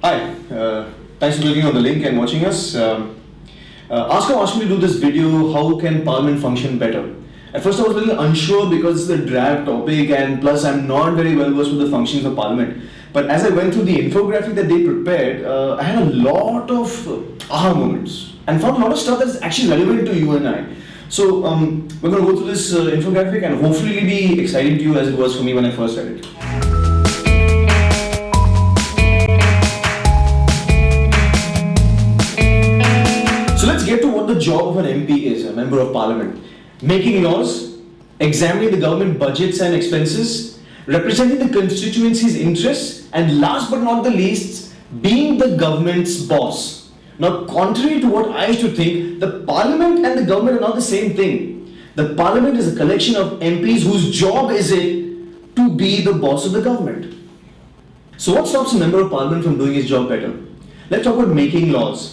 Hi, thanks for clicking on the link and watching us. Askam asked me to do this video, how can Parliament function better? At first I was a little unsure because it's a drab topic and plus I'm not very well versed with the functions of Parliament. But as I went through the infographic that they prepared, I had a lot of aha moments and found a lot of stuff that's actually relevant to you and I. So we're going to go through this infographic and hopefully it'll be exciting to you as it was for me when I first read it. So let's get to what the job of an MP is, a member of Parliament. Making laws, examining the government budgets and expenses, representing the constituency's interests, and last but not the least, being the government's boss. Now, contrary to what I used to think, the Parliament and the government are not the same thing. The Parliament is a collection of MPs whose job is it to be the boss of the government. So what stops a member of Parliament from doing his job better? Let's talk about making laws.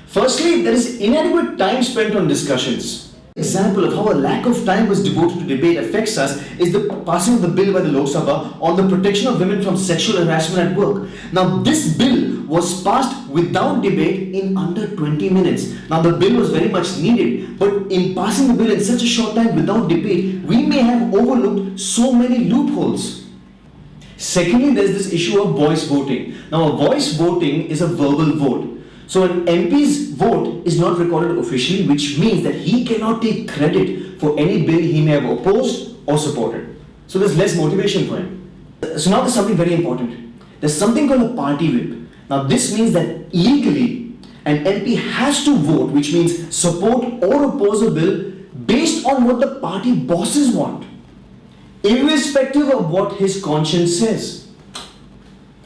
Firstly, there is inadequate time spent on discussions. An example of how a lack of time was devoted to debate affects us is the passing of the bill by the Lok Sabha on the protection of women from sexual harassment at work. Now, this bill was passed without debate in under 20 minutes. Now, the bill was very much needed, but in passing the bill in such a short time without debate, we may have overlooked so many loopholes. Secondly, there is this issue of voice voting. Now, a voice voting is a verbal vote. So an MP's vote is not recorded officially, which means that he cannot take credit for any bill he may have opposed or supported. So there's less motivation for him. So now there's something very important. There's something called a party whip. Now this means that legally an MP has to vote, which means support or oppose a bill based on what the party bosses want, irrespective of what his conscience says.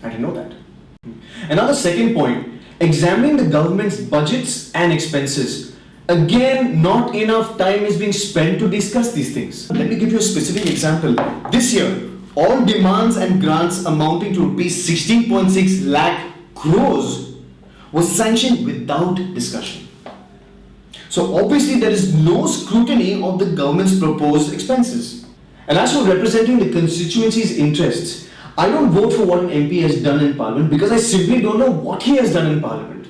I didn't know that. Another second point. Examining the government's budgets and expenses. Again, not enough time is being spent to discuss these things. Let me give you a specific example. This year, all demands and grants amounting to rupees 16.6 lakh crores was sanctioned without discussion. So obviously there is no scrutiny of the government's proposed expenses. And as for representing the constituency's interests, I don't vote for what an MP has done in Parliament because I simply don't know what he has done in Parliament.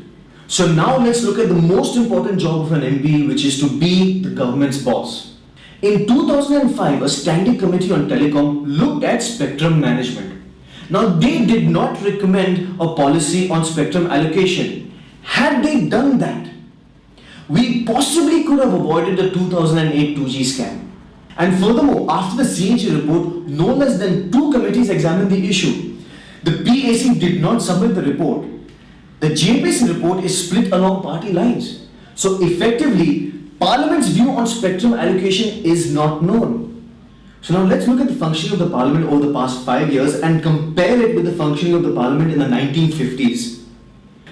So now let's look at the most important job of an MP, which is to be the government's boss. In 2005, a standing committee on telecom looked at spectrum management. Now they did not recommend a policy on spectrum allocation. Had they done that, we possibly could have avoided the 2008 2G scam. And furthermore, after the CAG report, no less than 2 committees examined the issue. The PAC did not submit the report. The JPC report is split along party lines. So effectively, Parliament's view on spectrum allocation is not known. So now let's look at the functioning of the Parliament over the past 5 years and compare it with the functioning of the Parliament in the 1950s.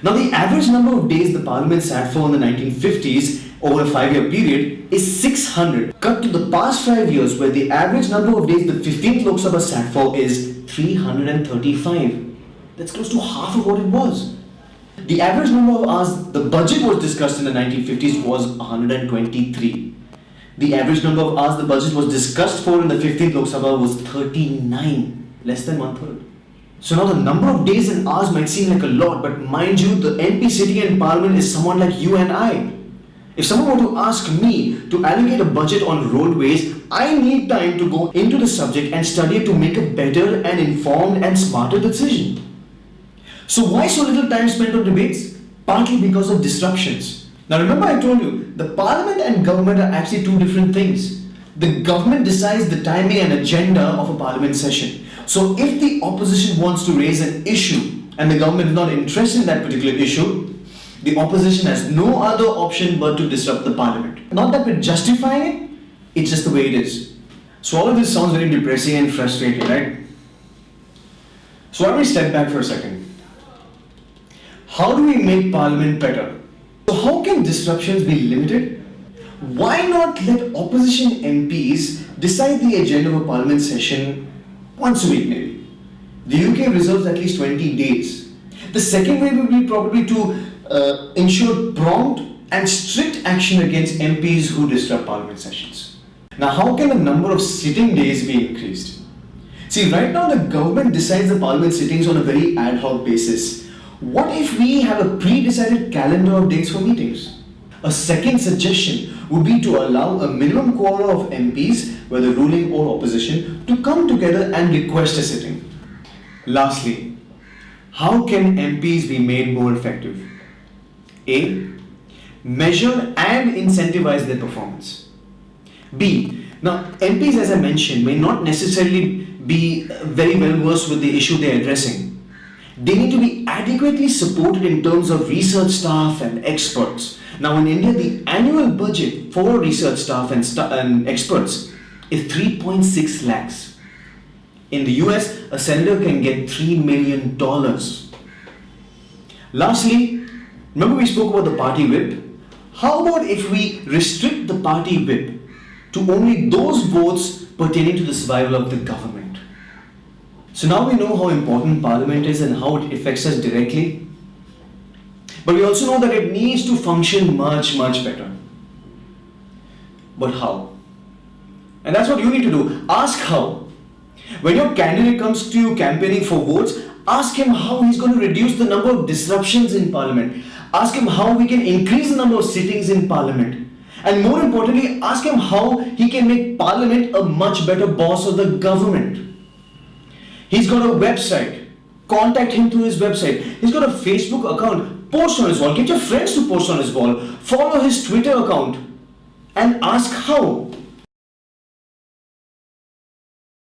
Now the average number of days the Parliament sat for in the 1950s over a 5-year period is 600. Cut to the past 5 years where the average number of days the 15th Lok Sabha sat for is 335. That's close to half of what it was. The average number of hours the budget was discussed in the 1950s was 123. The average number of hours the budget was discussed for in the 15th Lok Sabha was 39, less than 1/3. So now the number of days and hours might seem like a lot, but mind you, the MP sitting in Parliament is someone like you and I. If someone were to ask me to allocate a budget on roadways, I need time to go into the subject and study it to make a better and informed and smarter decision. So why so little time spent on debates? Partly because of disruptions. Now remember I told you, the Parliament and government are actually two different things. The government decides the timing and agenda of a Parliament session. So if the opposition wants to raise an issue and the government is not interested in that particular issue, the opposition has no other option but to disrupt the Parliament. Not that we're justifying it, it's just the way it is. So all of this sounds very depressing and frustrating, right? So let me step back for a second. How do we make Parliament better? So how can disruptions be limited? Why not let opposition MPs decide the agenda of a Parliament session once a week maybe? The UK reserves at least 20 days. The second way would be probably to ensure prompt and strict action against MPs who disrupt Parliament sessions. Now, how can the number of sitting days be increased? See, right now the government decides the Parliament sittings on a very ad hoc basis. What if we have a pre-decided calendar of dates for meetings? A second suggestion would be to allow a minimum quorum of MPs, whether ruling or opposition, to come together and request a sitting. Lastly, how can MPs be made more effective? A. Measure and incentivize their performance. B. Now, MPs, as I mentioned, may not necessarily be very well versed with the issue they are addressing. They need to be adequately supported in terms of research staff and experts. Now, in India, the annual budget for research staff and experts is 3.6 lakhs. In the US, a senator can get $3 million. Lastly, remember we spoke about the party whip? How about if we restrict the party whip to only those votes pertaining to the survival of the government? So now we know how important Parliament is and how it affects us directly. But we also know that it needs to function much, much better. But how? And that's what you need to do. Ask how. When your candidate comes to you campaigning for votes, ask him how he's going to reduce the number of disruptions in Parliament. Ask him how we can increase the number of sittings in Parliament. And more importantly, ask him how he can make Parliament a much better boss of the government. He's got a website. Contact him through his website. He's got a Facebook account. Post on his wall. Get your friends to post on his wall. Follow his Twitter account. And ask how.